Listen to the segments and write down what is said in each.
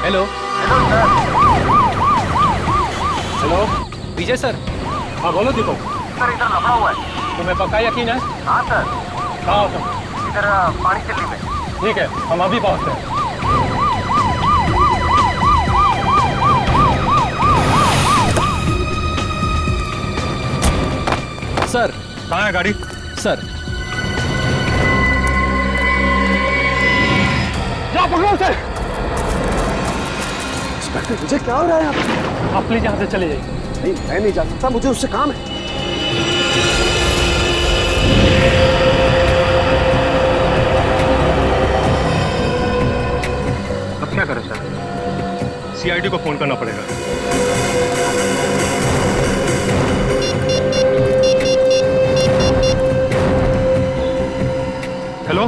Hello hello sir. Hello विजय sir. हाँ बोलो दीपक। Sir इधर लफड़ा हुआ है। तुम्हें पक्का यकीन है? हाँ सर। कहाँ हो तुम? इधर पानी चलने में। ठीक है, हम अभी पहुँचते हैं। सर कहाँ है गाड़ी? सर जा पकड़ो उसे। इंस्पेक्टर विजय, क्या हो रहा है यहाँ पे? आप प्लीज यहाँ से चले जाइए। नहीं, मैं नहीं जा सकता, मुझे उससे काम है। अब क्या करें सर? सीआईडी को फोन करना पड़ेगा। Hello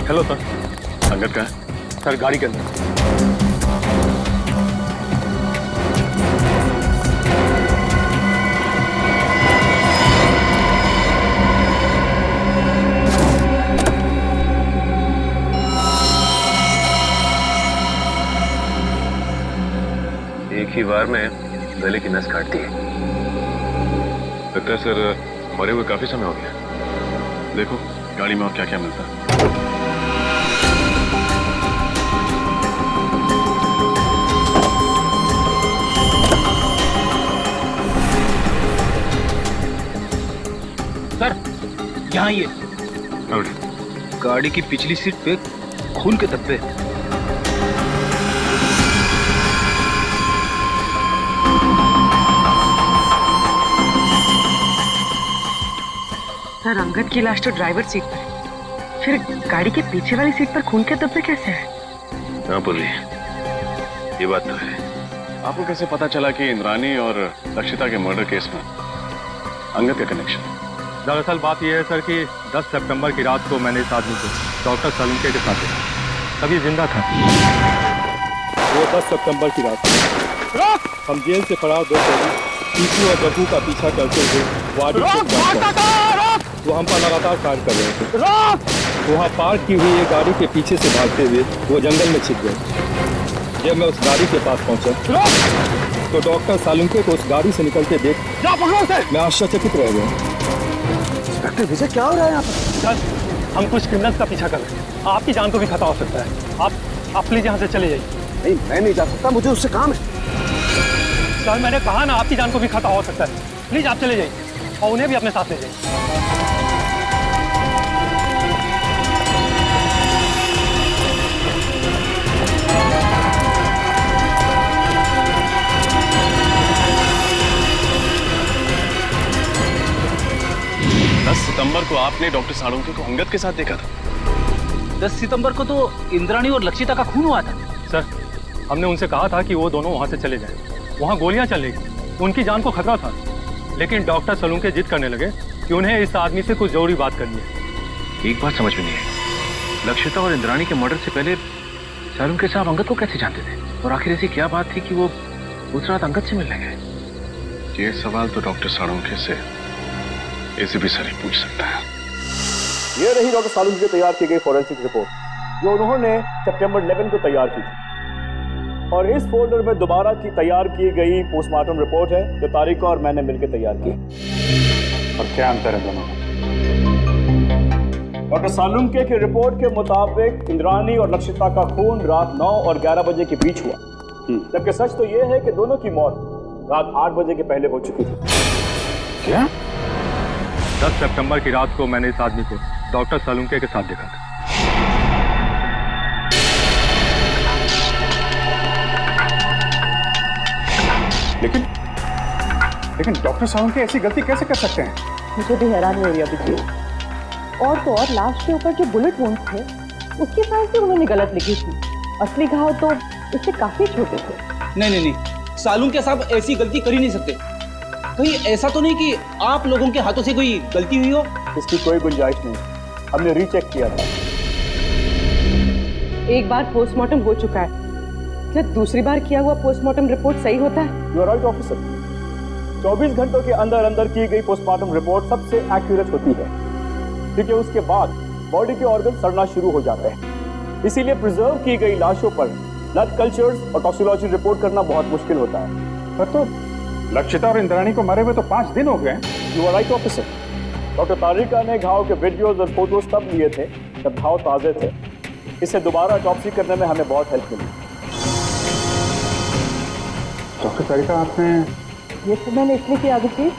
hello sir. अंगद कहाँ है? सर गाड़ी के अंदर। एक ही बार में गले की नस काट दी है। लगता है सर मरे हुए काफी समय हो गया। देखो गाड़ी में और क्या क्या मिलता है। सर यहाँ ये और गाड़ी की पिछली सीट पे खून के धब्बे। सर अंगद की लाश तो ड्राइवर सीट पर है, फिर गाड़ी के पीछे वाली सीट पर खून के धब्बे कैसे हैं? हाँ पुर्री, ये बात तो है। आपको कैसे पता चला कि इंद्रानी और लक्षिता के मर्डर केस में अंगद का कनेक्शन? दरअसल बात यह है सर कि 10 सितंबर की रात को मैंने इस आदमी को डॉक्टर सलूंके के साथ देखा। तभी जिंदा था। वो 10 सितंबर की रात हम जेल से फरार दो कैदी टीपू और जग्गू का पीछा करते हुए वार्ड वो हम पर लगातार फायर कर रहे थे। वहाँ पार्क की हुई एक गाड़ी के पीछे से भागते हुए वो जंगल में छिप गए। जब मैं उस गाड़ी के पास पहुंचा तो डॉक्टर सालुंके को उस गाड़ी से निकलते देख मैं आश्चर्यचकित रह गया। इंस्पेक्टर विजय, क्या हो रहा है यहाँ पे? सर हम कुछ क्रिमिनल्स का पीछा कर रहे हैं। आपकी जान को भी खतरा हो सकता है। आप प्लीज यहाँ से चले जाइए। नहीं, मैं नहीं जा सकता, मुझे उससे काम है। सर मैंने कहा ना, आपकी जान को भी खतरा हो सकता है। प्लीज आप चले जाइए और उन्हें भी अपने साथ ले जाइए। 10 सितंबर को आपने डॉक्टर सालुंके को अंगद के साथ देखा था। 10 सितंबर को तो इंद्राणी और लक्षिता का खून हुआ था। सर हमने उनसे कहा था कि वो दोनों वहाँ से चले जाएं। वहाँ गोलियां चल रही थी, उनकी जान को खतरा था। लेकिन डॉक्टर सलूंके जिद करने लगे कि उन्हें इस आदमी से कुछ जरूरी बात करनी है। एक बात समझ में नहीं आई, लक्षिता और इंद्राणी के मर्डर से पहले सालुंके साहब अंगद को कैसे जानते थे? और आखिर ऐसी क्या बात थी कि वो उस रात अंगद से मिलने गए? ये सवाल तो डॉक्टर सालुंके से एसीपी सर ही पूछ सकता है। ये रही डॉक्टर सालुंके की तैयार की गई फॉरेंसिक रिपोर्ट जो उन्होंने सितंबर 11 को तैयार की थी। और इस फोल्डर में दोबारा की तैयार की गई पोस्टमार्टम रिपोर्ट है जो तारिका और मैंने मिलकर तैयार की। और क्या अंतर है दोनों में? डॉक्टर सालुंके की रिपोर्ट के मुताबिक इंद्राणी और लक्षिता का खून रात 9 और 11 बजे के बीच हुआ, जबकि सच तो यह है कि दोनों की मौत रात 8 बजे के पहले हो चुकी थी। क्या? 10 सितंबर की रात को मैंने इस आदमी को डॉक्टर सलूंके के साथ देखा था। लेकिन डॉक्टर सालुंके ऐसी गलती कैसे कर सकते हैं? मुझे भी हैरानी हो रही है अभिजीत। और तो और लाश के ऊपर जो बुलेट वुंड थे उसकी साइज भी उन्होंने गलत लिखी थी। असली घाव तो इससे काफी छोटे थे। नहीं, सालुंके साहब ऐसी गलती कर ही नहीं सकते। कहीं ऐसा तो नहीं कि आप लोगों के हाथों से कोई गलती हुई हो? इसकी कोई गुंजाइश नहीं, हमने रीचेक किया था। एक बार पोस्टमार्टम हो चुका है, क्या दूसरी बार किया हुआ पोस्टमार्टम रिपोर्ट सही होता है? You are right officer. 24 घंटों के अंदर अंदर की गई पोस्टमार्टम रिपोर्ट सबसे एक्यूरेट होती है, क्योंकि उसके बाद बॉडी के ऑर्गन सड़ना शुरू हो जाते हैं। इसीलिए प्रिजर्व की गई लाशों पर ब्लड कल्चर्स और टॉक्सिकोलॉजी रिपोर्ट करना बहुत मुश्किल होता है। पर तो लक्षिता और इंद्राणी को मरे हुए तो 5 दिन हो गए। You are right officer. Doctor Tarika ने घाव के वीडियोज और फोटोज तब लिए थे जब घाव ताजे थे। इसे दोबारा ऑटोप्सी करने में हमें बहुत हेल्प मिली। डॉक्टर तारिका, आपने ये सब मैंने इसलिए किया अभिजीत,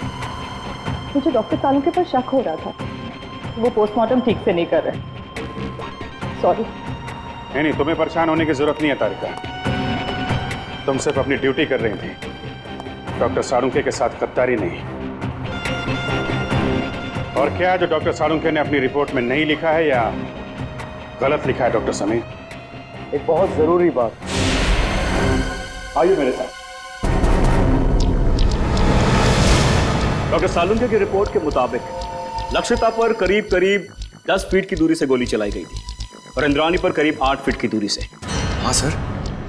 मुझे डॉक्टर सालुंके पर शक हो रहा था, वो पोस्टमार्टम ठीक से नहीं कर रहे। सॉरी। नहीं, तुम्हें परेशान होने की जरूरत नहीं है तारिका। तुम सिर्फ अपनी ड्यूटी कर रही थी, डॉक्टर सालुंके के साथ गद्दारी नहीं। और क्या है जो डॉक्टर सालुंके ने अपनी रिपोर्ट में नहीं लिखा है या गलत लिखा है डॉक्टर समीर? एक बहुत जरूरी बात, आइए मेरे साथ। डॉक्टर सालुंके की रिपोर्ट के मुताबिक लक्षिता पर करीब करीब 10 फीट की दूरी से गोली चलाई गई थी और इंद्राणी पर करीब 8 फीट की दूरी से। हाँ सर,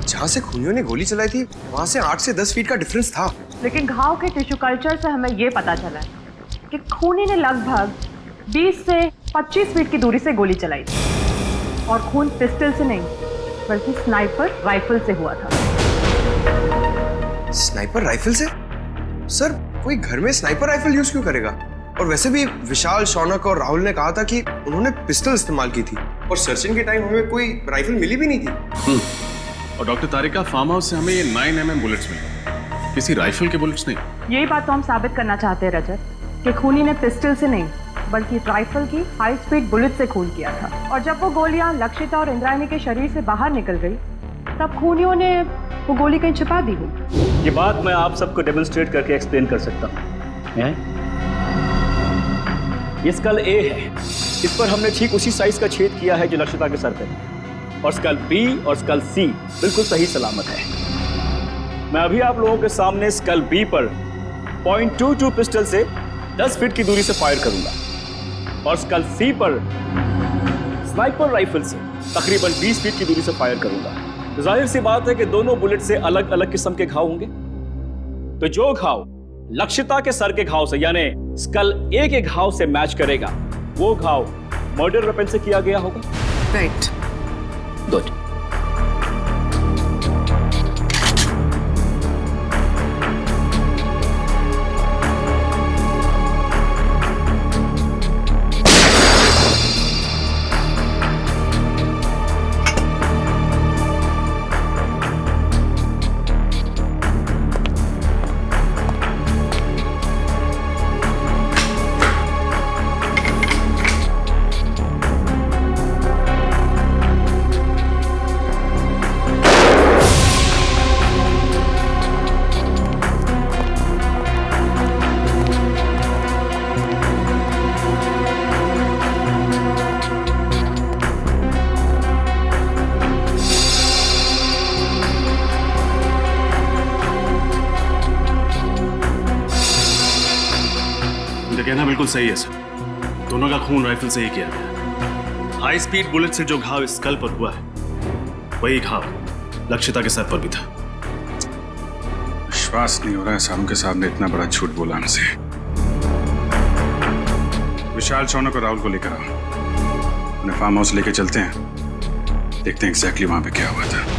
जहाँ से खूनियों ने गोली चलाई थी वहाँ से 8 से 10 फीट का डिफरेंस था। लेकिन घाव के टिश्यू कल्चर से हमें ये पता चला है कि खूनी ने लगभग 20 से 25 फीट की दूरी से गोली चलाई थी, और खून पिस्टल से नहीं बल्कि स्नाइपर राइफल से हुआ था। स्नाइपर राइफल से? सर, कोई घर में स्नाइपर राइफल यूज क्यों करेगा? और वैसे भी विशाल, शौनक और राहुल ने कहा था कि उन्होंने पिस्टल इस्तेमाल की थी और सर्चिंग के टाइम हमें कोई राइफल मिली भी नहीं थी। और डॉक्टर तारिका, फार्म हाउस से हमें ये 9mm बुलेट्स मिले, किसी राइफल के बुलेट्स नहीं। यही बात तो हम साबित करना चाहते हैं रजत, कि खूनी ने पिस्टल से नहीं बल्कि राइफल की हाई स्पीड बुलेट से खून किया था। और जब वो गोलियां लक्षिता और इंद्राणी के शरीर से बाहर निकल गई, तब खूनियों ने वो गोली कहीं छिपा दी हो। ये बात मैं आप सबको डेमोन्स्ट्रेट करके एक्सप्लेन कर सकता हूँ। ये स्कल ए है, इस पर हमने ठीक उसी साइज का छेद किया है जो लक्षिता के सर पे, और स्कल बी और स्कल सी बिल्कुल सही सलामत है। मैं अभी आप लोगों के सामने स्कल बी पर .22 पिस्टल से 10 फीट की दूरी से फायर करूंगा, और स्कल सी पर स्नाइपर राइफल से तकरीबन 20 फीट की दूरी से फायर करूंगा। तो जाहिर सी बात है कि दोनों बुलेट से अलग अलग किस्म के घाव होंगे। तो जो घाव लक्षिता के सर के घाव से यानी स्कल ए के घाव से मैच करेगा, वो घाव मर्डर वेपन से किया गया होगा। राइट। गुड। कहना बिल्कुल सही है सर, दोनों का खून राइफल से ही किया गया। हाई स्पीड बुलेट से जो घाव स्कल पर हुआ है, वही घाव लक्षिता के सर पर भी था। विश्वास नहीं हो रहा है सालुंके के साहब ने इतना बड़ा झूठ बोला हमसे। विशाल, शौनक और राहुल को लेकर आओ, उन्हें फार्म हाउस लेके चलते हैं, देखते हैं एग्जैक्टली वहां पे क्या हुआ था।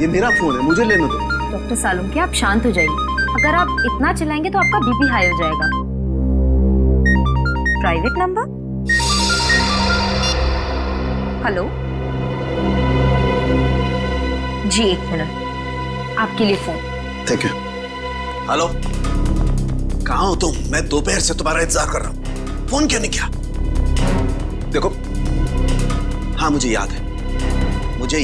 ये मेरा फोन है, मुझे लेने दो। डॉक्टर सालुंके, आप शांत हो जाइए। अगर आप इतना चिल्लाएंगे तो आपका बीपी हाई हो जाएगा। Private number? हेलो जी, 1 मिनट। आपके लिए फोन। Thank you. हेलो, कहाँ हो तुम? मैं दोपहर से तुम्हारा इंतजार कर रहा हूँ, फोन क्यों नहीं किया? देखो, हाँ मुझे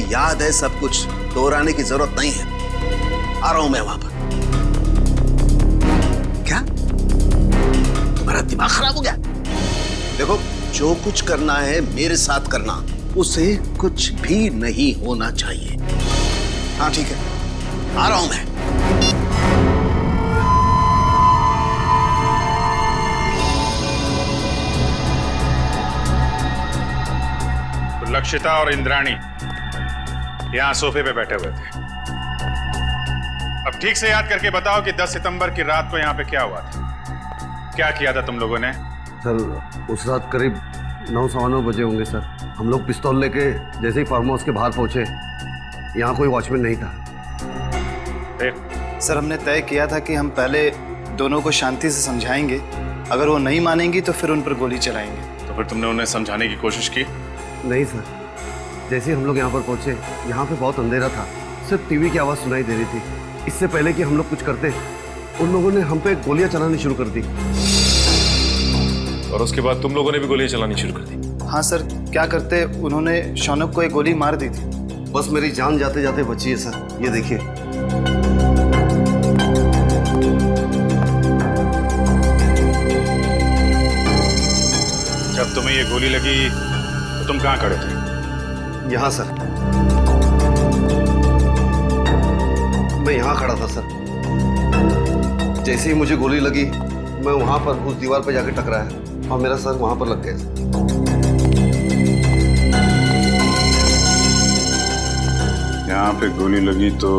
याद है सब कुछ, दोहराने की जरूरत नहीं है। आ रहा हूं मैं वहां पर। क्या तुम्हारा दिमाग खराब हो गया? देखो, जो कुछ करना है मेरे साथ करना, उसे कुछ भी नहीं होना चाहिए। हाँ ठीक है, आ रहा हूं मैं। तो लक्षिता और इंद्राणी यहां सोफे पे बैठे हुए थे। अब ठीक से याद करके बताओ कि 10 सितंबर की रात को यहां पे क्या हुआ था? क्या किया था तुम लोगों ने? सर, उस रात करीब 9-9:15 बजे होंगे सर। हम लोग पिस्तौल लेके जैसे ही फार्म हाउस के बाहर पहुंचे, यहाँ कोई वॉचमैन नहीं था। सर, हमने तय किया था कि हम पहले दोनों को शांति से समझाएंगे, अगर वो नहीं मानेंगी तो फिर उन पर गोली चलाएंगे। तो फिर तुमने उन्हें समझाने की कोशिश की? नहीं सर, जैसे ही हम लोग यहाँ पर पहुंचे, यहाँ पे बहुत अंधेरा था, सिर्फ टीवी की आवाज़ सुनाई दे रही थी। इससे पहले कि हम लोग कुछ करते, उन लोगों ने हम पे गोलियां चलानी शुरू कर दी। और उसके बाद तुम लोगों ने भी गोलियां चलानी शुरू कर दी? हाँ सर, क्या करते, उन्होंने शौनक को एक गोली मार दी थी। बस मेरी जान जाते जाते बची है सर, ये देखिए। जब तुम्हें ये गोली लगी तो तुम कहाँ खड़े थे? यहाँ सर, मैं यहाँ खड़ा था सर। जैसे ही मुझे गोली लगी, मैं वहां पर उस दीवार पर जाकर टकराया और मेरा सर वहां पर लग गया सर। यहाँ पे गोली लगी तो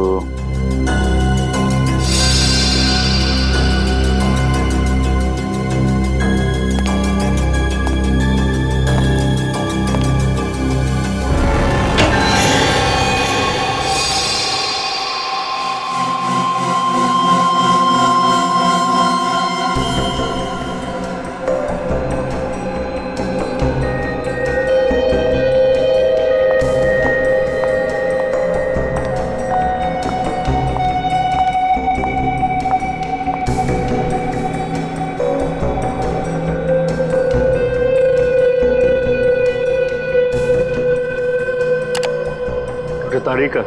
तारिका,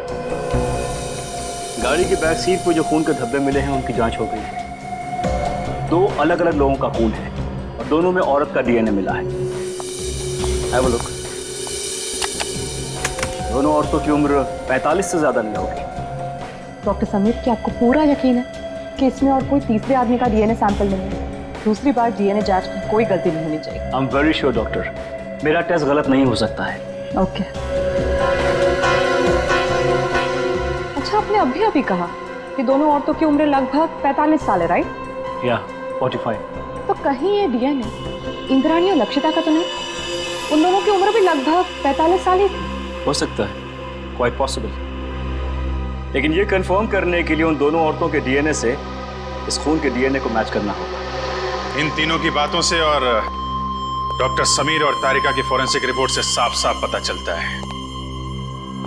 गाड़ी की बैक सीट पर जो खून के धब्बे मिले हैं उनकी जांच हो गई है। 2 अलग अलग लोगों का खून है और दोनों में औरत का डीएनए मिला है। Have a look. दोनों औरतों की उम्र 45 से ज्यादा नहीं होगी। डॉक्टर समीर, क्या आपको पूरा यकीन है कि इसमें और कोई तीसरे आदमी का डीएनए सैंपल नहीं है? दूसरी बार डीएनए जांच में कोई गलती नहीं होनी चाहिए। I am very sure doctor, मेरा टेस्ट गलत नहीं हो सकता है। ओके। अच्छा, आपने अभी कहा कि दोनों औरतों की उम्र लगभग 45 साल है, राइट? या 45। तो कहीं ये डीएनए इंद्राणी और लक्षिता का तो नहीं? उन दोनों की उम्र भी लगभग 45 साल ही थी। हो सकता है, क्वाइट पॉसिबल। लेकिन ये कंफर्म करने के लिए उन दोनों औरतों के डीएनए से इस खून के डीएनए को मैच करना होगा। इन तीनों की बातों से और डॉक्टर समीर और तारिका की फॉरेंसिक रिपोर्ट से साफ साफ पता चलता है,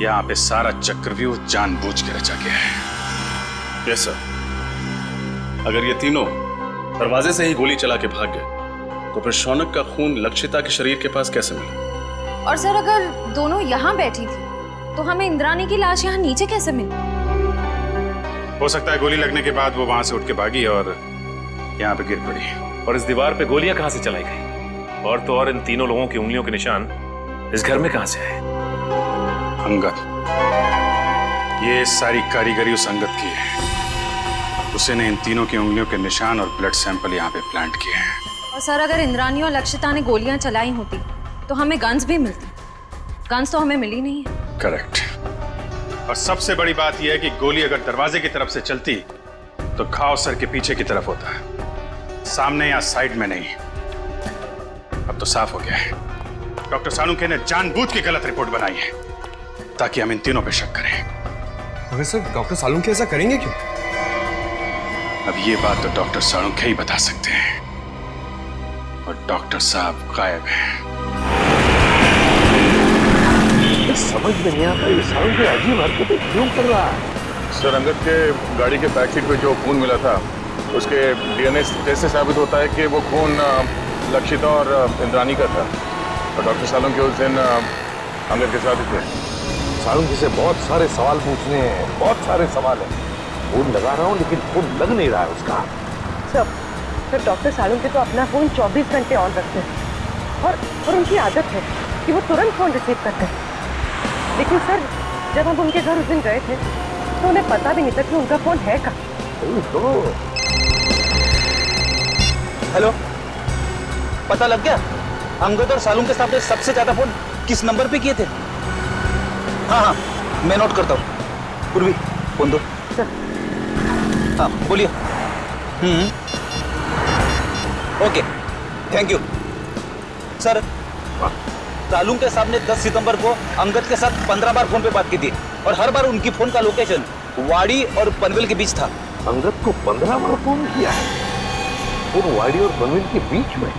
यहाँ पे सारा चक्रव्यूह जानबूझ के रचा गया है। Yes sir. अगर ये तीनों दरवाजे से ही गोली चला के भाग गए, तो फिर शौनक का खून लक्षिता के शरीर के पास कैसे मिला? और सर, अगर दोनों यहाँ बैठी थी तो हमें इंद्राणी की लाश यहाँ नीचे कैसे मिली? हो सकता है गोली लगने के बाद वो वहां से उठ के भागी और यहाँ पे गिर पड़ी। और इस दीवार पे गोलियां कहां से चलाई गई? और तो और इन तीनों लोगों की उंगलियों के निशान इस घर में कहां से आए? अंगद, ये सारी कारीगरी उस अंगद की है। उसी ने इन तीनों की उंगलियों के निशान और ब्लड सैंपल यहाँ पे प्लांट किए हैं। और सर, अगर इंद्राणी और लक्षिता ने गोलियां चलाई होती तो हमें गन्स भी मिलती। गन्स तो हमें मिली नहीं है। करेक्ट। और सबसे बड़ी बात यह है कि गोली अगर दरवाजे की तरफ से चलती तो घाव सर के पीछे की तरफ होता है, सामने या साइड में नहीं। अब तो साफ हो गया है, डॉक्टर सालुंखे ने जानबूझ के गलत रिपोर्ट बनाई है ताकि हम इन तीनों पे शक करें। मगर सर, डॉक्टर सालुंखे ऐसा करेंगे क्यों? अब ये बात तो डॉक्टर सालुंखे ही बता सकते हैं, और डॉक्टर साहब गायब हैं। समझ में नहीं आता ये सालुंखे अजीब हरकतें क्यों कर रहा है। सर, अंगद के गाड़ी के बैक सीट पे जो खून मिला था उसके डीएनए टेस्ट से साबित होता है कि वो खून लक्षिता और इंद्रानी का था। और डॉक्टर सालुंके उस दिन अंगद के साथ ही थे। सालुंके से बहुत सारे सवाल पूछने हैं, बहुत सारे सवाल हैं। फोन लगा रहा हूँ लेकिन फोन लग नहीं रहा है उसका। सर डॉक्टर सालुंके तो अपना फोन 24 घंटे ऑन रखते हैं और उनकी आदत है कि वो तुरंत फोन रिसीव करते हैं। लेकिन सर, जब हम उनके घर उस दिन गए थे तो उन्हें पता भी नहीं था कि उनका फोन है कहाँ। हेलो, पता लग गया अंगद और सालुंके साहब ने सबसे ज्यादा फोन किस नंबर पे किए थे? हाँ, मैं नोट करता हूँ। पूर्वी, फोन दो। हाँ, बोलिए। Okay, thank you sir. Salunke साहब ने 10 सितंबर को अंगद के साथ 15 बार फोन पे बात की थी और हर बार उनकी फोन का लोकेशन वाड़ी और पनवेल के बीच था। अंगद को 15 बार फोन किया है और वाड़ी और पनवेल के बीच में?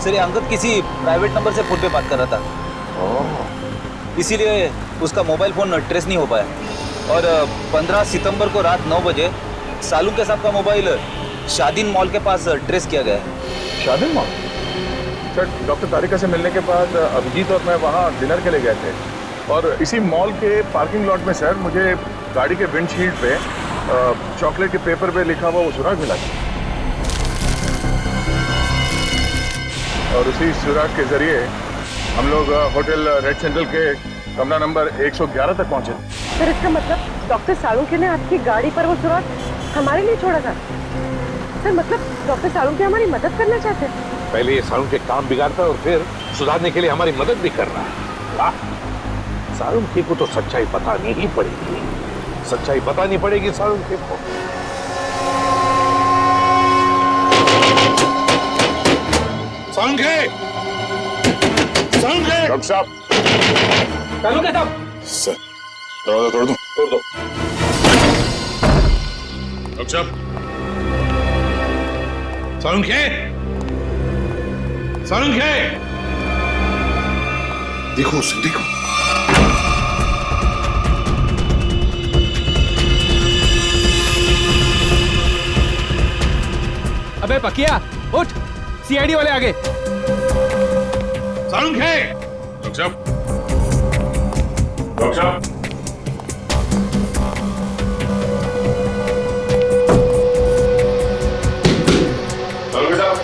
सर, ये अंगद किसी प्राइवेट नंबर से फोन पे बात कर रहा था, इसीलिए उसका मोबाइल फोन ट्रेस नहीं हो पाया। और 15 सितंबर को रात 9 बजे सालुंके साहब का मोबाइल शादीन मॉल के पास ट्रेस किया गया है। शादीन मॉल? सर, डॉक्टर तारिका से मिलने के बाद अभिजीत और मैं वहाँ डिनर के लिए गए थे और इसी मॉल के पार्किंग लॉट में सर मुझे गाड़ी के विंडशील्ड पे चॉकलेट के पेपर पे लिखा हुआ वो सुराग मिला था। और उसी सुराग के जरिए हम लोग होटल रेड सेंट्रल के कमरा नंबर 111 तक पहुंचे। सर, इसका मतलब डॉक्टर सालुंके ने आपकी गाड़ी पर वो सुराग हमारे लिए छोड़ा था। सर, मतलब डॉक्टर सालुंके हमारी मदद करना चाहते हैं। पहले ये सालुंके काम बिगाड़ता है और फिर सुधारने के लिए हमारी मदद भी कर रहा है। वाह! सालुंके को तो सच्चाई बतानी ही पड़ेगी। सच्चाई बतानी पड़ेगी सालुंके को। सालुंके! सालुंके! डॉक्टर साहब! सालुंके साहब! सर, दरवाजा तोड़ दूं? तोड़ दो। डॉक्टर साहब! सालुंके! सालुंके! देखो उसे, देखो। अबे पकिया, उठ, सीआईडी वाले आगे। सालुंके! डॉक्टर साहब! डॉक्टर साहब! सालुंके साहब!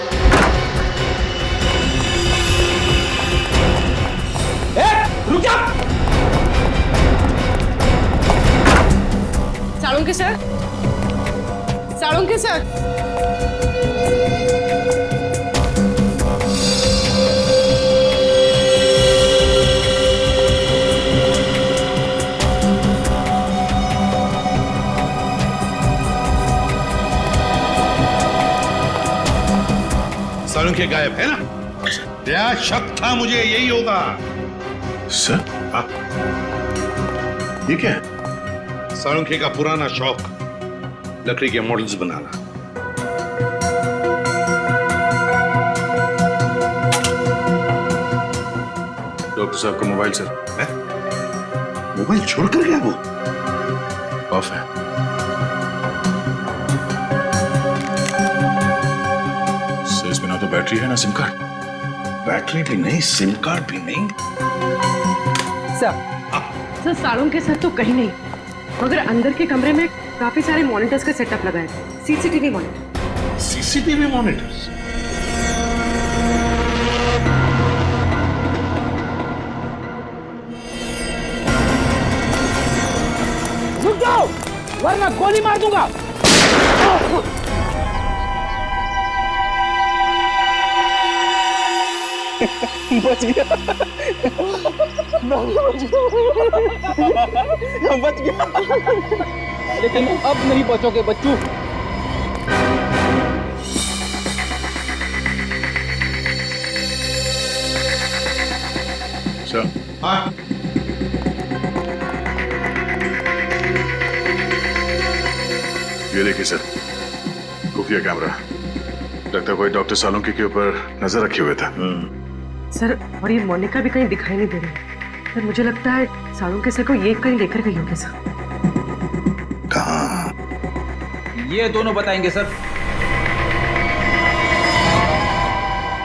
रुक जा! Salunke sir, Salunke sir. सालुंके गायब है ना? क्या शक था मुझे यही होगा। सर? ये क्या है? सालुंके का पुराना शौक, लकड़ी के मॉडल्स बनाना। डॉक्टर साहब का मोबाइल सर है? मोबाइल छोड़कर गया वो? ऑफ है। सर, इसमें ना तो बैटरी है ना सिम कार्ड। बैटरी भी नहीं, सिम कार्ड भी नहीं। सर, सालुंके सर तो कहीं नहीं, मगर अंदर के कमरे में काफी सारे मॉनिटर्स का सेटअप लगा है। CCTV monitor. CCTV monitors? रुक जाओ, वरना गोली मार दूंगा। बच गया। बच गया, लेकिन अब नहीं बचोगे बच्चू। सर, हाँ, ये देखिए सर, खुफिया कैमरा। लगता है कोई डॉक्टर सालुंके के ऊपर नजर रखे हुए था। सर, और ये मोनिका भी कहीं दिखाई नहीं दे रही। सर, मुझे लगता है सालुंके सर को ये कहीं लेकर गई होगी सर। ये दोनों बताएंगे सर।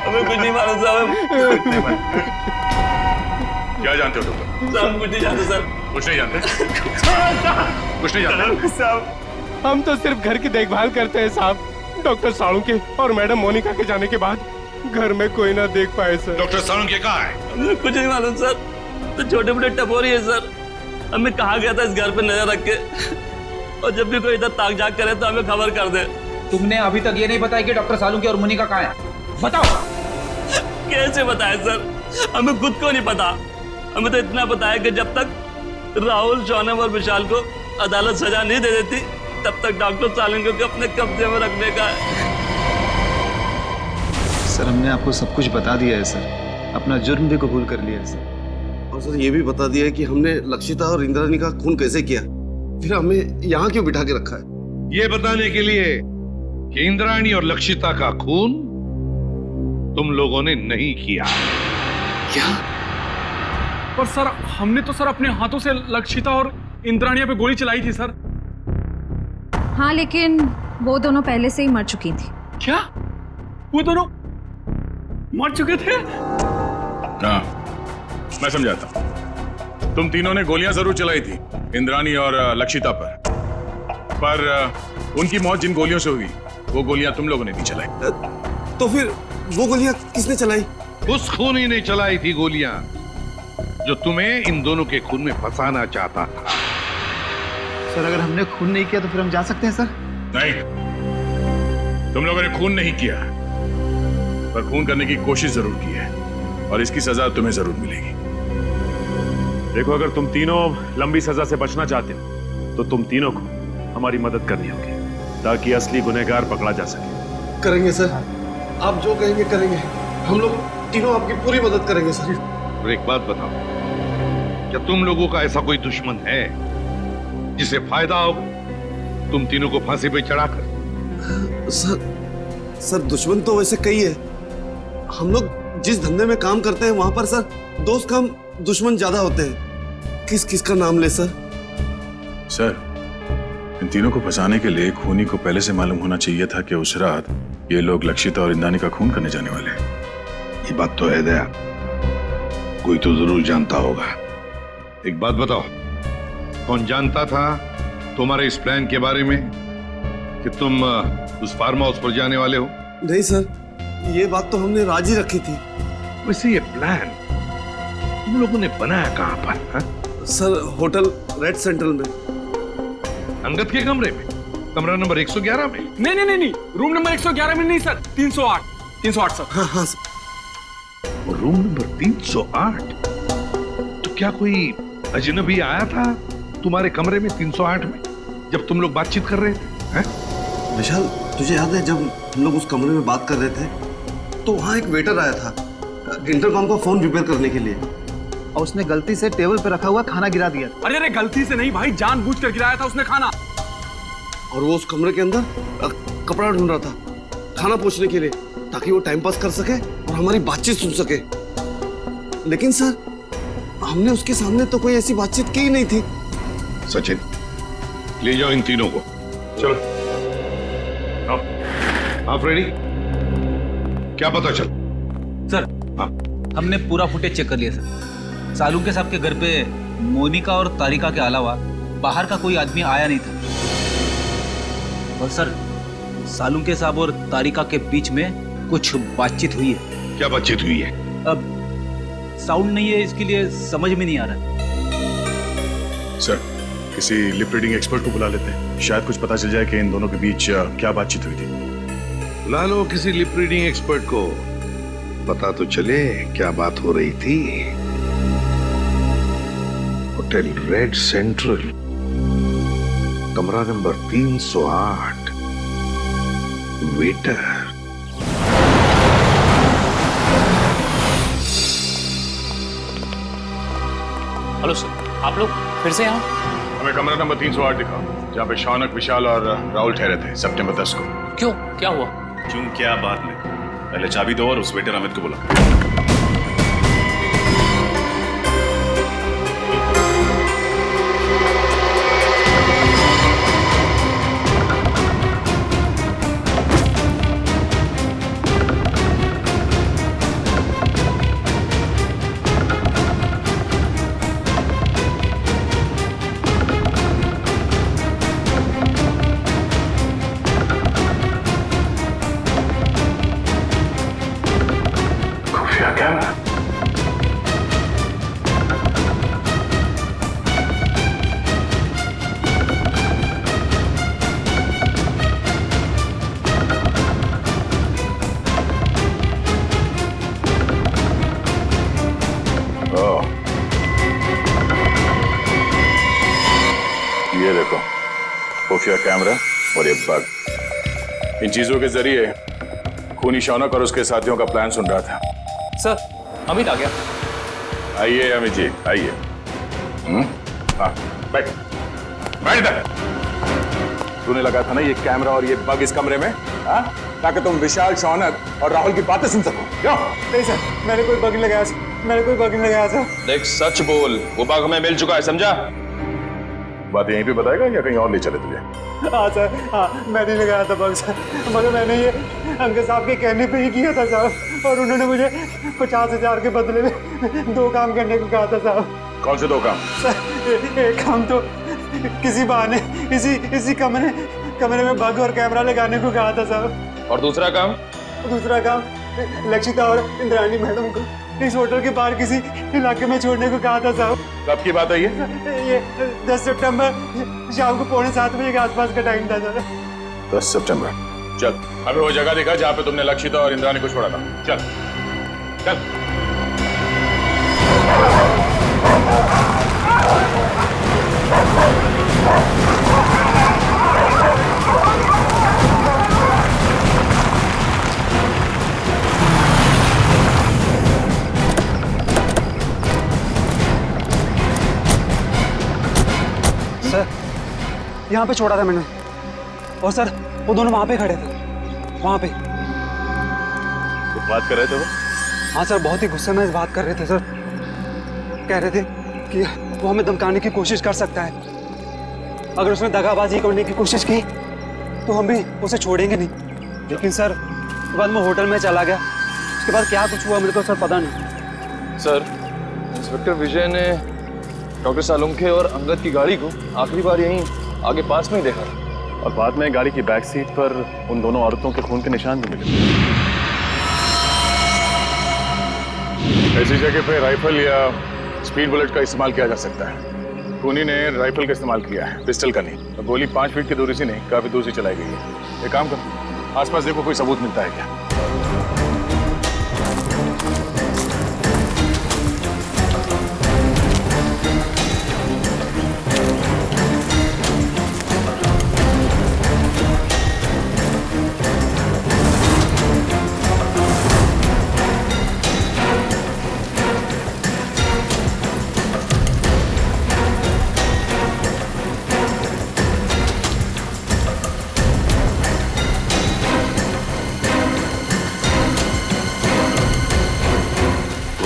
हमें कुछ नहीं मालूम साहब। क्या जानते हो डॉक्टर? साहब कुछ नहीं जानते सर। कुछ नहीं जानते? कुछ नहीं जानते साहब हम तो सिर्फ घर की देखभाल करते हैं साहब। डॉक्टर साळुंके और मैडम मोनिका के जाने के बाद घर में कोई ना देख पाए सर। डॉक्टर साळुंके कहाँ है? हमें कुछ नहीं मालूम सर। तो छोटे मोटे टपोरी है सर। हमें कहा गया था इस घर पे नजर रख के, और जब भी कोई इधर ताक झाक करे तो हमें खबर कर दे। तुमने अभी तक ये नहीं बताया कि डॉक्टर साळुंके और मोनिका कहाँ है? बताओ। कैसे बताए सर? हमें खुद को नहीं पता। हमें तो इतना पता है कि जब तक राहुल, शौनक और विशाल को अदालत सजा नहीं दे देती तब तक डॉक्टर साळुंके को अपने कब्जे में रखने का है। सर हमने आपको सब कुछ बता दिया है सर, अपना जुर्म भी कबूल कर लिया है सर। और सर ये भी बता दिया है कि हमने लक्षिता और इंद्राणी का खून कैसे किया, फिर हमें यहाँ क्यों बिठा के रखा है? ये बताने के लिए कि इंद्राणी और लक्षिता का खून तुम लोगों ने नहीं किया। क्या? पर सर हमने तो सर अपने हाथों से लक्षिता और इंद्राणी पे गोली चलाई थी सर। हाँ, लेकिन वो दोनों पहले से ही मर चुकी थी। क्या? वो दोनों मर चुके थे? हाँ, मैं समझाता हूं। तुम तीनों ने गोलियां जरूर चलाई थी इंद्राणी और लक्षिता पर उनकी मौत जिन गोलियों से हुई वो गोलियां तुम लोगों ने नहीं चलाई। तो फिर वो गोलियां किसने चलाई? उस खूनी ने चलाई थी गोलियां जो तुम्हें इन दोनों के खून में फंसाना चाहता था। सर अगर हमने खून नहीं किया तो फिर हम जा सकते हैं सर? नहीं, तुम लोगों ने खून नहीं किया, पर खून करने की कोशिश जरूर की है और इसकी सजा तुम्हें जरूर मिलेगी। देखो, अगर तुम तीनों लंबी सजा से बचना चाहते हो तो तुम तीनों को हमारी मदद करनी होगी ताकि असली गुनहगार पकड़ा जा सके। करेंगे सर, आप जो कहेंगे करेंगे। हम लोग तीनों आपकी पूरी मदद करेंगे सर। और एक बात बताओ, क्या तुम लोगों का ऐसा कोई दुश्मन है जिसे फायदा होगा तुम तीनों को फांसी पे चढ़ाकर? सर दुश्मन तो वैसे कई है। हम लोग जिस धंधे में काम करते हैं वहां पर सर दोस्त कम दुश्मन ज्यादा होते हैं। किस किस का नाम ले सर? सर, इन तीनों को फंसाने के लिए खूनी को पहले से मालूम होना चाहिए था कि उस रात ये लोग लक्षिता और इंद्राणी का खून करने जाने वाले हैं। ये बात तो है दया, कोई तो जरूर जानता होगा। एक बात बताओ, कौन जानता था तुम्हारे इस प्लान के बारे में कि तुम उस फार्म हाउस पर जाने वाले हो? नहीं सर, ये बात तो हमने राजी रखी थी। वैसे ये प्लान तुम लोगों ने बनाया कहां पर? हा? सर होटल रेड सेंट्रल में। अंगद के कमरे में? कमरा नंबर 111 में? नहीं, रूम नंबर 111 में नहीं सर, 308 सर। हाँ सर। Room number 308? तो क्या कोई अजनबी आया था तुम्हारे कमरे में 308 में जब तुम लोग बातचीत कर रहे थे? हैं? विशाल, तुझे याद है जब हम लोग उस कमरे में बात कर रहे थे तो वहाँ एक वेटर आया था इंटरकॉम का फोन रिपेयर करने के लिए, और उसने गलती से टेबल पे रखा हुआ खाना गिरा दिया। अरे गलती से नहीं भाई, जानबूझकर गिराया था उसने खाना। और वो उस कमरे के अंदर कपड़ा ढूंढ रहा था खाना पोंछने के लिए ताकि वो टाइम पास कर सके और हमारी बातचीत सुन सके। लेकिन सर हमने उसके सामने तो कोई ऐसी बातचीत की ही नहीं थी। सचिन, ले जाओ इन तीनों को। चलो। आप रेडी? क्या पता चल? सर, हाँ। हमने पूरा फुटेज चेक कर लिया सर। साळुंके साहब के घर पे मोनिका और तारिका के अलावा बाहर का कोई आदमी आया नहीं था। और सर, साळुंके साहब और तारिका के बीच में कुछ बातचीत हुई है। क्या बातचीत हुई है? अब साउंड नहीं है, इसके लिए समझ में नहीं आ रहा। सर, किसी लिप रीडिंग एक्सपर्ट को बुला लेते हैं, शायद कुछ पता चल जाए कि इन दोनों के बीच क्या बातचीत हुई थी। बुला लो किसी लिप रीडिंग एक्सपर्ट को, पता तो चले क्या बात हो रही थी। होटल रेड सेंट्रल, कमरा नंबर 308, वेटर। हेलो सर, आप लोग फिर से यहाँ? हमें कमरा नंबर 308 दिखाओ, जहाँ पे शौनक, विशाल और राहुल ठहरे थे सितंबर 10 को। क्यों, क्या हुआ? क्यों क्या बात नहीं, पहले चाबी दो और उस वेटर अमित को बुला। ये देखो, खुफिया कैमरा और ये बग। इन चीजों के जरिए खूनी शौनक और उसके साथियों का प्लान सुन रहा था। सर अमित आ गया। आइए अमित जी, आइए। हाँ, बैठ बैठ इधर। तूने लगा था ना ये कैमरा और ये बग इस कमरे में, हाँ? ताकि तुम विशाल, शौनक और राहुल की बातें सुन सको। क्यों? नहीं सर, मैंने कोई बग नहीं लगाया सर, मैंने कोई बग नहीं लगाया सर। देख सच बोल, वो बग हमें मिल चुका है, समझा? बात यहीं पे बताएगा या कहीं और ले चले तुझे? हाँ सर, हाँ मैंने लगाया था बग सर, मगर मैंने ये अंकल साहब के कहने पे ही किया था साहब, और उन्होंने मुझे 50,000 के बदले में 2 काम करने को कहा था साहब। कौन से 2 काम? सर एक काम तो किसी बहाने इसी कमरे में बग और कैमरा लगाने को कहा था साहब। और दूसरा काम? दूसरा काम लक्षिता और इंद्राणी मैडम को इस होटल के बाहर किसी इलाके में छोड़ने को कहा था साहब। कब की बात है ये 10 सितंबर शाम को 6:45 बजे के आसपास का टाइम था सर। 10 सितंबर। चल अबे वो जगह दिखा जहाँ पे तुमने लक्षिता और इंद्राणी को छोड़ा था। चल चल। सर यहाँ पे छोड़ा था मैंने, और सर वो दोनों वहाँ पे खड़े थे, वहाँ पे। कुछ बात कर रहे थे वो? हाँ सर, बहुत ही गुस्से में बात कर रहे थे सर। कह रहे थे कि वो हमें धमकाने की कोशिश कर सकता है, अगर उसने दगाबाजी करने की कोशिश की तो हम भी उसे छोड़ेंगे नहीं। लेकिन सर बाद में होटल में चला गया, उसके बाद क्या कुछ हुआ मेरे को सर पता नहीं। सर इंस्पेक्टर विजय ने डॉक्टर सालुंखे और अंगद की गाड़ी को आखिरी बार यहीं आगे पास में ही देखा, और बाद में गाड़ी की बैक सीट पर उन दोनों औरतों के खून के निशान भी मिले। ऐसी जगह पे राइफल या स्पीड बुलेट का इस्तेमाल किया जा सकता है। खूनी ने राइफल का इस्तेमाल किया है, पिस्टल का नहीं। तो गोली 5 फीट की दूरी से नहीं, काफी दूर से चलाई गई है। एक काम करो, आसपास देखो कोई सबूत मिलता है क्या।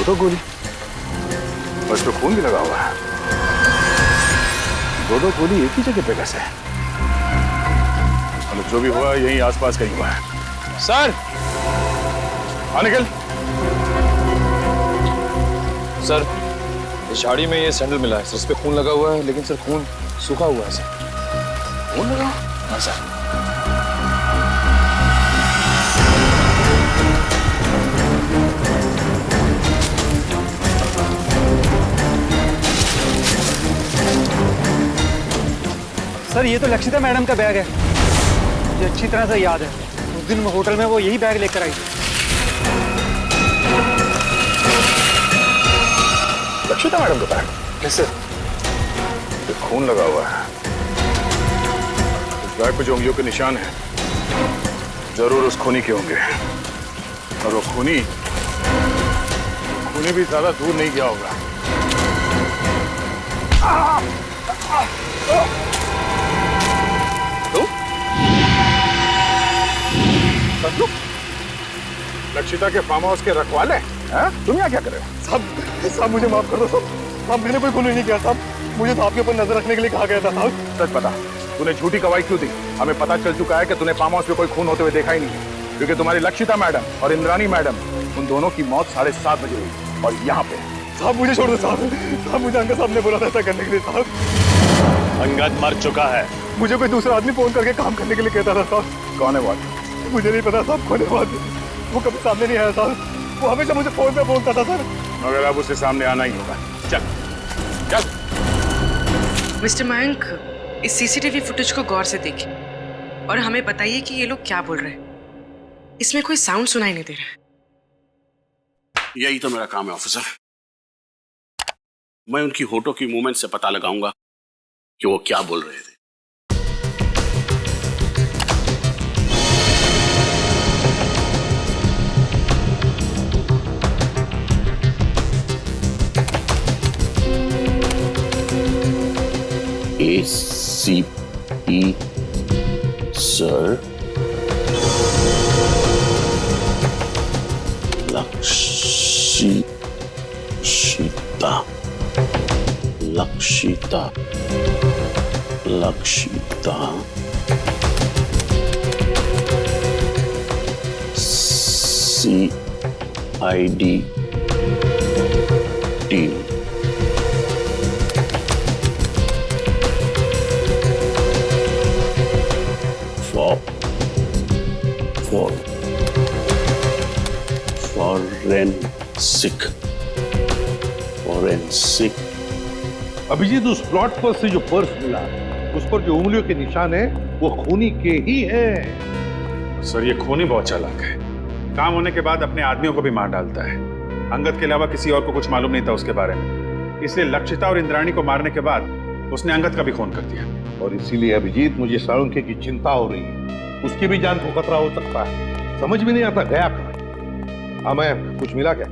तो गोली और इस पे खून भी लगा हुआ है। दो गोली एक ही जगह पे कैसे? मतलब जो भी हुआ यहीं आसपास कहीं हुआ है। सर निकल। सर इस झाड़ी में ये सैंडल मिला है सर, इस पे खून लगा हुआ है, लेकिन सर खून सूखा हुआ है सर। खून लगा? हाँ सर। सर ये तो लक्षिता मैडम का बैग है, मुझे अच्छी तरह से याद है। उस दिन होटल में वो यही बैग लेकर आई थी। लक्षिता मैडम का बैग? कैसे? खून लगा हुआ है। इस बैग पे जो उंगलियों के निशान हैं जरूर उस खूनी के होंगे, और वो खूनी भी ज्यादा दूर नहीं गया होगा। तो लक्षिता के फार्म हाउस के रखवाले तुम यहाँ क्या कर रहे हो? साहब मुझे माफ कर दो साहब, मैंने कोई खून नहीं किया साहब, मुझे तो आपके ऊपर नजर रखने के लिए कहा गया था साहब। सच बता, तूने झूठी गवाही क्यों दी? हमें पता चल चुका है कि तूने फार्म हाउस पे कोई खून होते हुए देखा ही नहीं, क्योंकि तुम्हारी लक्षिता मैडम और इंद्राणी मैडम, उन दोनों की मौत 7:30 बजे हुई, और यहाँ पे। साहब मुझे छोड़ दो साहब, मुझे अंकल साहब ने बोला था ऐसा करने के लिए साहब। अंगद मर चुका है। मुझे कोई दूसरा आदमी फोन करके काम करने के लिए कहता था साहब। कौन है वो? मुझे नहीं पता साहब, कौन है वो कभी सामने नहीं आया साहब, वो हमेशा मुझे फोन पे बोलता था सर। मगर अब उससे सामने आना ही होगा। चल चल। मिस्टर मयंक, इस सीसीटीवी फुटेज को गौर से देखिए और हमें बताइए कि ये लोग क्या बोल रहे हैं। इसमें कोई साउंड सुनाई नहीं दे रहा। यही तो मेरा काम है ऑफिसर। मैं उनकी होठों की मूवमेंट से पता लगाऊंगा कि वो क्या बोल रहे थे। ACP sir, Lakshita CID team. Forensic. Abhijeet, उस प्लॉट पर से जो पर्स मिला उस पर जो उंगलियों के निशान है वो खूनी के ही हैं। सर, ये खूनी बहुत चालाक है। काम होने के बाद अपने आदमियों को भी मार डालता है। अंगद के अलावा किसी और को कुछ मालूम नहीं था उसके बारे में, इसलिए लक्षिता और इंद्राणी को मारने के बाद उसने अंगद का भी खून कर दिया। और इसीलिए अभिजीत, मुझे साळुंखे की चिंता हो रही है। उसकी भी जान को खतरा हो सकता है। समझ में नहीं आता गया कहाँ। हाँ, मैं कुछ मिला क्या?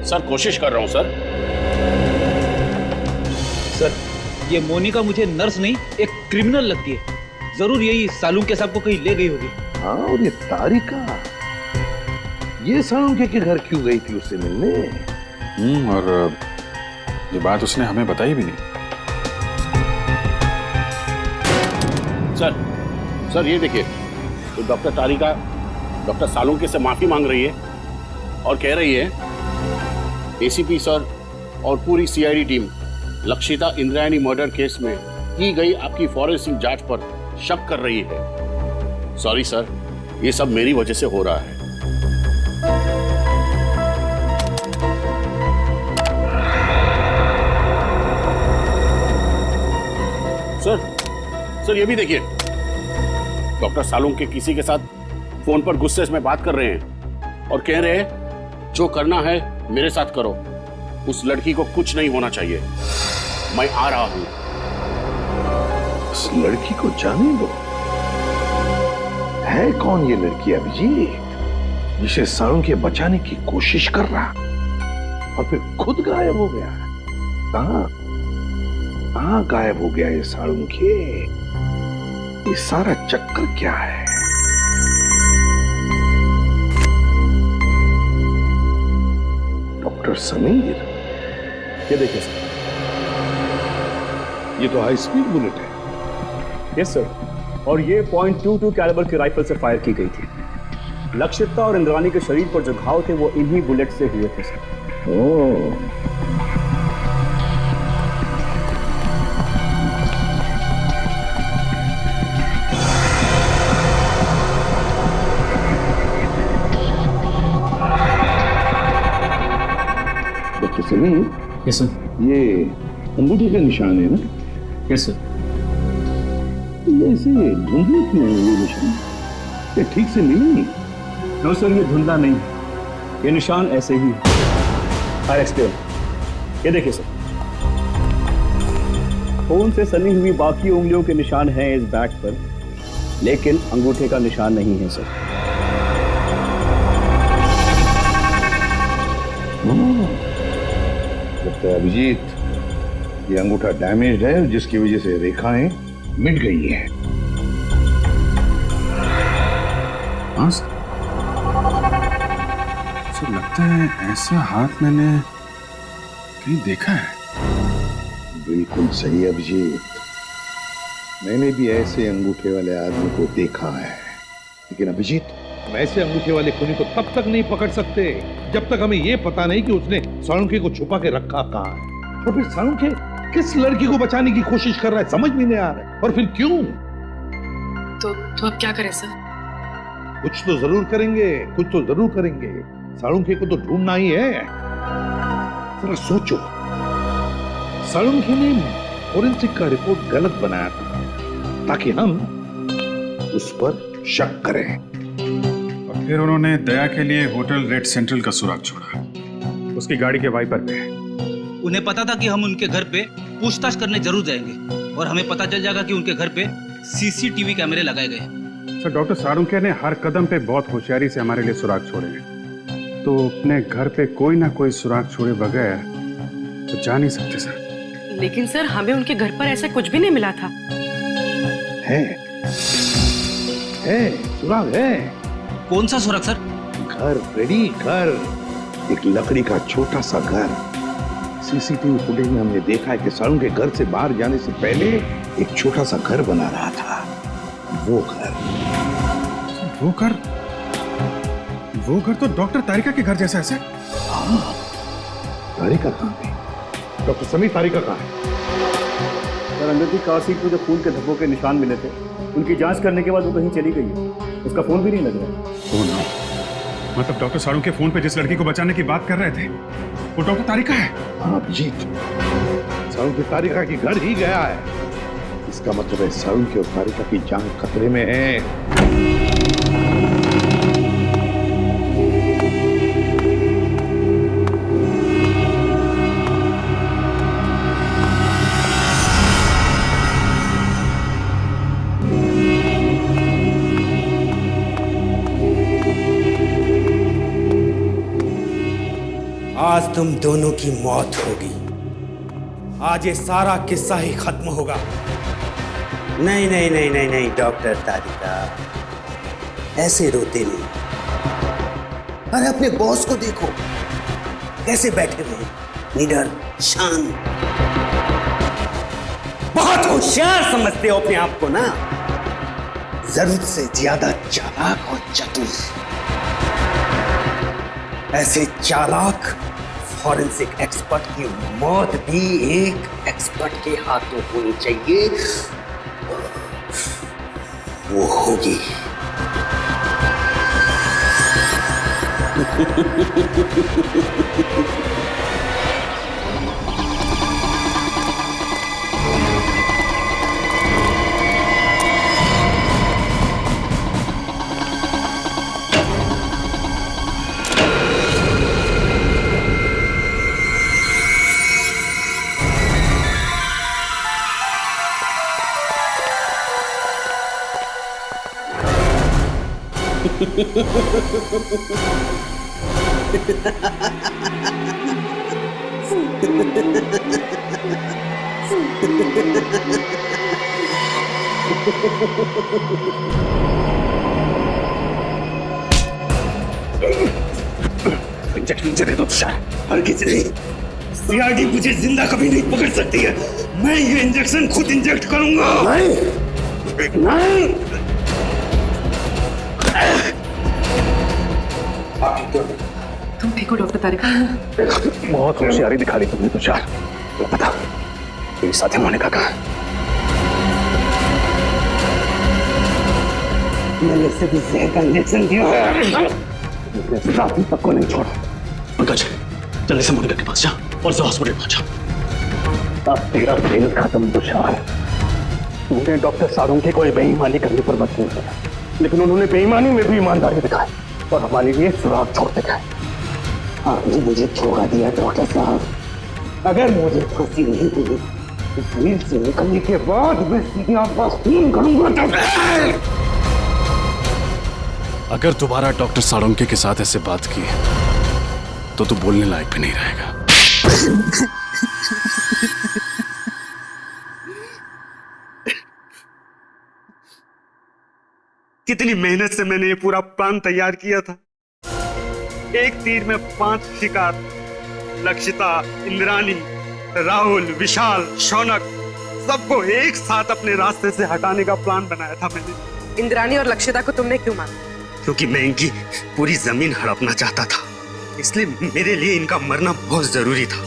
सर, कोशिश कर रहा हूं सर। सर, ये मोनिका मुझे नर्स नहीं एक क्रिमिनल लगती है। जरूर यही साळुंखे साहब को कहीं ले गई होगी। हाँ, और ये तारिका, ये साळुंखे के घर क्यों गई थी उससे मिलने? और ये बात उसने हमें बताई भी नहीं। सर ये देखिए, तो डॉक्टर तारिका डॉक्टर साळुंखे से माफी मांग रही है और कह रही है ACP सर और पूरी CID team Lakshita Indrayani murder case में की गई आपकी फॉरेंसिक जांच पर शक कर रही है। सॉरी सर, ये सब मेरी वजह से हो रहा है। सर ये भी देखिए, डॉक्टर साळुंखे किसी के साथ फोन पर गुस्से में बात कर रहे हैं और कह रहे हैं जो करना है मेरे साथ करो, उस लड़की को कुछ नहीं होना चाहिए, मैं आ रहा हूं। उस लड़की को जाने दो। है कौन ये लड़की अभिजीत, जिसे साळुंखे बचाने की कोशिश कर रहा और फिर खुद गायब हो गया? कहां गायब हो गया ये साळुंखे? ये सारा चक्कर क्या है? डॉक्टर समीर, ये देखिए सर, ये तो हाई स्पीड बुलेट है। यस सर, और ये .22 कैलिबर की राइफल से फायर की गई थी। लक्षिता और इंद्राणी के शरीर पर जो घाव थे वो इन्हीं बुलेट से हुए थे sir. Oh, doctor Sameer. Yes sir. ये अंगूठे का निशान है ना? Yes sir. ये ऐसे धुंधले क्यों है ये निशान? ये ठीक से मिले नहीं? नो सर, ये धुंधला नहीं, ये निशान ऐसे ही है। I explain. ये देखिए सर, खून से सनी हुई बाकी उंगलियों के निशान हैं इस बैग पर, लेकिन अंगूठे का निशान नहीं है सर। लगता है अभिजीत, ये अंगूठा डैमेज्ड है, जिसकी वजह से रेखाएं मिट गई हैं। लगता है ऐसा हाथ मैंने कहीं देखा है। बिल्कुल सही अभिजीत, मैंने भी ऐसे अंगूठे वाले आदमी को देखा है। लेकिन अभिजीत, हम ऐसे अंगूठे वाले खूनी को तब तक नहीं पकड़ सकते जब तक हमें यह पता नहीं कि उसने साळुंखे को छुपा के रखा कहां है, और फिर साळुंखे किस लड़की को बचाने की कोशिश कर रहा है समझ में नहीं आ रहा है, और फिर क्यों? तो अब क्या करें सर? कुछ तो जरूर करेंगे, कुछ तो जरूर करेंगे। साळुंखे को तो ढूंढना ही है। जरा सोचो, साळुंखे ने फोरेंसिक का रिपोर्ट गलत बनाया था ताकि हम उस पर शक करें। और फिर उन्होंने दया के लिए होटल रेड सेंट्रल का सुराग छोड़ा, उसकी गाड़ी के वाइपर पे। उन्हें पता था कि हम उनके घर पे पूछताछ करने जरूर जाएंगे, और हमें पता चल जाएगा कि उनके घर पे सीसीटीवी कैमरे लगाए गए हैं। सर, डॉक्टर साळुंखे ने हर कदम पे बहुत होशियारी से हमारे लिए सुराग छोड़े हैं, तो अपने घर पे कोई ना कोई सुराग छोड़े बगैर तो जा नहीं सकते सर। लेकिन सर, हमें उनके घर पर ऐसा कुछ भी नहीं मिला था। है सुराग है। कौन सा सुराग सर? घर रेडी, घर, एक लकड़ी का छोटा सा घर। सीसीटीवी फुटेज में हमने देखा है कि साळुंखे घर से बाहर जाने से पहले एक छोटा सा घर बना रहा था। वो घर तो डॉक्टर तारिका के घर जैसा है सर। हाँ, तारिका कहाँ है? डॉक्टर समीर, तारिका कहाँ है? सर, अंदर की कार सीट पर जो खून के धब्बों के निशान मिले थे, उनकी जांच करने के बाद वो कहीं चली गई है। उसका फोन भी नहीं लग रहा। फोन? मतलब डॉक्टर साळुंखे फोन पे जिस लड़की को बचाने की बात कर रहे थे वो डॉक्टर तारिका है? हाँ अभिजीत, साळुंखे तारिका के घर ही गया है। इसका मतलब है साळुंखे और तारिका की जान खतरे में है। आज तुम दोनों की मौत होगी। आज ये सारा किस्सा ही खत्म होगा। नहीं नहीं नहीं नहीं नहीं डॉक्टर तारिका, ऐसे रोते नहीं। अरे अपने बॉस को देखो, कैसे बैठे हुए, निडर, शांत। बहुत होशियार समझते हो अपने आप को ना, जरूरत से ज्यादा चालाक और चतुर। ऐसे चालाक फॉरेंसिक एक्सपर्ट की मौत भी एक एक्सपर्ट के हाथों होनी चाहिए। वो होगी। इंजेक्शन से दे दो तुषार, और किसी नहीं। सीआईडी मुझे जिंदा कभी नहीं पकड़ सकती है। मैं ये इंजेक्शन खुद इंजेक्ट करूंगा। नहीं नहीं। तुम ठीक हो डॉक्टर तारिका? बहुत होशियारी दिखा दी तुमने तुषार। बता, तेरी साथी मोनिका कहाँ है? मैंने इसे भी जहर का इंजेक्शन दिया है। साथी तक को नहीं छोड़ा। पंकज, जल्दी से मोनिका के पास जा और उसे हॉस्पिटल पहुंचा। अब तेरा खेल खत्म तुषार। तूने डॉक्टर साळुंखे को बेईमानी करने पर मजबूर किया, लेकिन उन्होंने बेईमानी में भी ईमानदारी दिखाई और हमारे लिए सुराग छोड़ते गए। आपने मुझे धोखा दिया डॉक्टर साहब। अगर मुझे फांसी नहीं हुई तो जेल से निकलने के बाद मैं सीधे आपका खून करूंगा। अगर दोबारा डॉक्टर साळुंखे के साथ ऐसे बात की तो तू बोलने लायक भी नहीं रहेगा। कितनी मेहनत से मैंने ये पूरा प्लान तैयार किया था। एक तीर में 5 शिकार, लक्षिता, इंद्राणी, राहुल, विशाल, शौनक, सबको एक साथ अपने रास्ते से हटाने का प्लान बनाया था मैंने। इंद्राणी और लक्षिता को तुमने क्यों मारा? क्योंकि मैं इनकी पूरी जमीन हड़पना चाहता था, इसलिए मेरे लिए इनका मरना बहुत जरूरी था।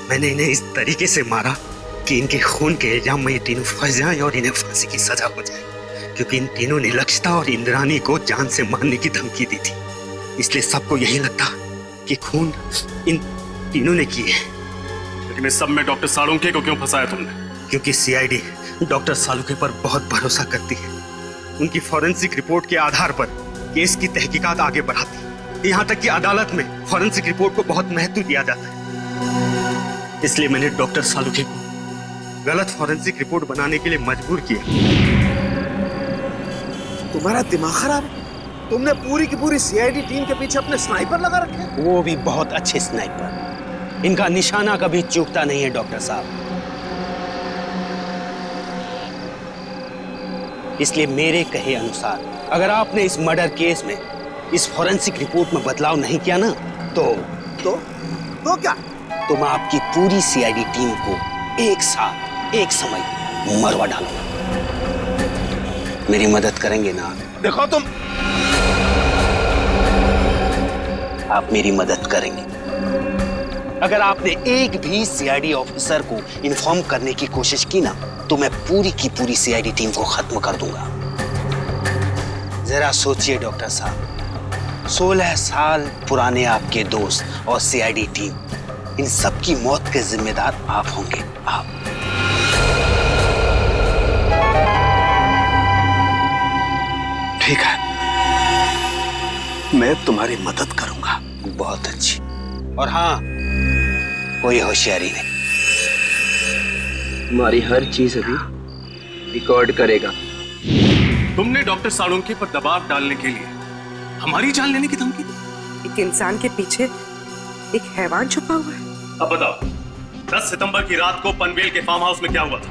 मैंने इन्हें इस तरीके से मारा कि इनके खून के इल्जाम में ये तीनों फंस जाएं और इन्हें फांसी की सजा हो जाए, क्योंकि इन तीनों ने लक्षिता और इंद्राणी को जान से मारने की धमकी दी थी। इसलिए सबको यही लगता कि खून इन तीनों ने किए। लेकिन इस सब में डॉक्टर साळुंखे को क्यों फंसाया तुमने? क्योंकि सीआईडी डॉक्टर साळुंखे पर बहुत भरोसा करती है। उनकी फॉरेंसिक रिपोर्ट के आधार पर केस की तहकीकात आगे बढ़ाती। यहाँ तक कि अदालत में फॉरेंसिक रिपोर्ट को बहुत महत्व दिया जाता है। इसलिए मैंने डॉक्टर साळुंखे को गलत फॉरेंसिक रिपोर्ट बनाने के लिए मजबूर किया। तुम्हारा दिमाग खराब है? तुमने पूरी की पूरी सीआईडी टीम के पीछे अपने स्नाइपर लगा रखे हैं? वो भी बहुत अच्छे स्नाइपर। इनका निशाना कभी चूकता नहीं है डॉक्टर साहब। इसलिए मेरे कहे अनुसार अगर आपने इस मर्डर केस में इस फॉरेंसिक रिपोर्ट में बदलाव नहीं किया ना तो क्या? तो मैं आपकी पूरी सीआईडी टीम को एक साथ एक समय मरवा डालूंगा। मेरी मदद करेंगे ना? देखो तुम, आप मेरी मदद करेंगे। अगर आपने एक भी सीआईडी ऑफिसर को इन्फॉर्म करने की कोशिश की ना तो मैं पूरी की पूरी सीआईडी टीम को खत्म कर दूंगा। जरा सोचिए डॉक्टर साहब, 16 साल पुराने आपके दोस्त और सीआईडी टीम, इन सब की मौत के जिम्मेदार आप होंगे। आप ठीक है, मैं तुम्हारी मदद करूंगा। बहुत अच्छी। और हाँ, कोई होशियारी नहीं। हमारी हर चीज अभी रिकॉर्ड करेगा। तुमने डॉक्टर साळुंखे पर दबाव डालने के लिए हमारी जान लेने की धमकी दी। एक इंसान के पीछे एक हैवान छुपा हुआ है। अब बताओ, 10 सितंबर की रात को पनवेल के फार्म हाउस में क्या हुआ था?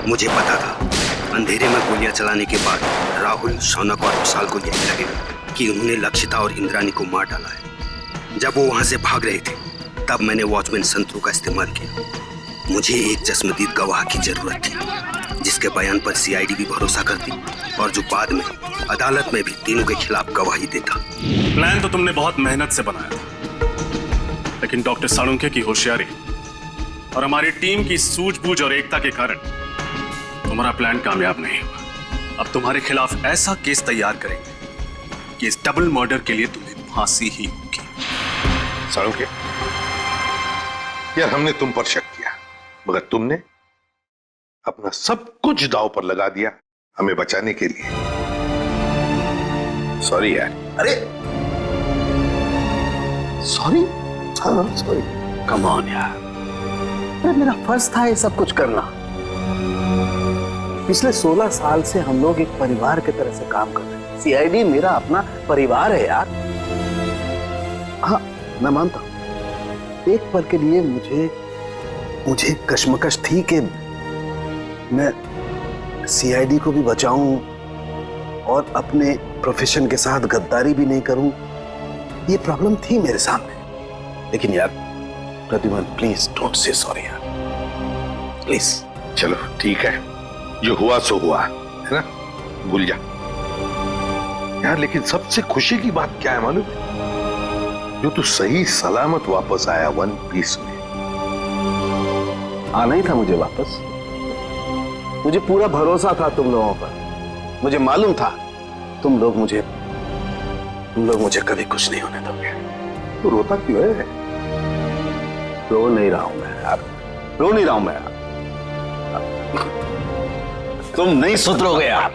मुझे पता था अंधेरे में गोलियां चलाने के बाद राहुल, शौनक और विशाल को यही लगेगा कि उन्होंने लक्षिता और इंद्रानी को मार डाला है। जब वो वहां से भाग रहे थे तब मैंने वॉचमैन संतरू का इस्तेमाल किया। मुझे एक चश्मदीद गवाह की जरूरत थी जिसके बयान पर सीआईडी भी भरोसा करती और जो बाद में अदालत में भी तीनों के खिलाफ गवाही देता। प्लान तो तुमने बहुत मेहनत से बनाया था, लेकिन डॉक्टर साळुंखे की होशियारी और हमारी टीम की सूझबूझ और एकता के कारण तुम्हारा प्लान कामयाब नहीं हुआ। अब तुम्हारे खिलाफ ऐसा केस तैयार करेंगे कि इस डबल मर्डर के लिए तुम्हें फांसी ही होगी। साळुंखे, यार हमने तुम पर शक किया, मगर तुमने अपना सब कुछ दांव पर लगा दिया हमें बचाने के लिए। सॉरी यार। अरे सॉरी? हाँ सॉरी। कम ऑन यार। अरे मेरा फर्ज था ये सब कुछ करना। पिछले 16 साल से हम लोग एक परिवार की तरह से काम कर रहे हैं। सीआईडी मेरा अपना परिवार है यार। हाँ मैं मानता हूं, एक पल के लिए मुझे कश्मकश थी कि मैं सीआईडी को भी बचाऊं और अपने प्रोफेशन के साथ गद्दारी भी नहीं करूं। ये प्रॉब्लम थी मेरे सामने। लेकिन यार Pradyuman, please don't say sorry यार, प्लीज। चलो ठीक है, जो हुआ सो हुआ, है ना, भूल जा यार। लेकिन सबसे खुशी की बात क्या है मालूम? जो तू सही सलामत वापस आया वन पीस में। आना ही था मुझे वापस। मुझे पूरा भरोसा था तुम लोगों पर। मुझे मालूम था तुम लोग मुझे कभी कुछ नहीं होने दोगे। तू रोता क्यों है? रो नहीं रहा हूं मैं यार, रो नहीं रहा हूं मैं यार। तुम नहीं सुधरोगे यार।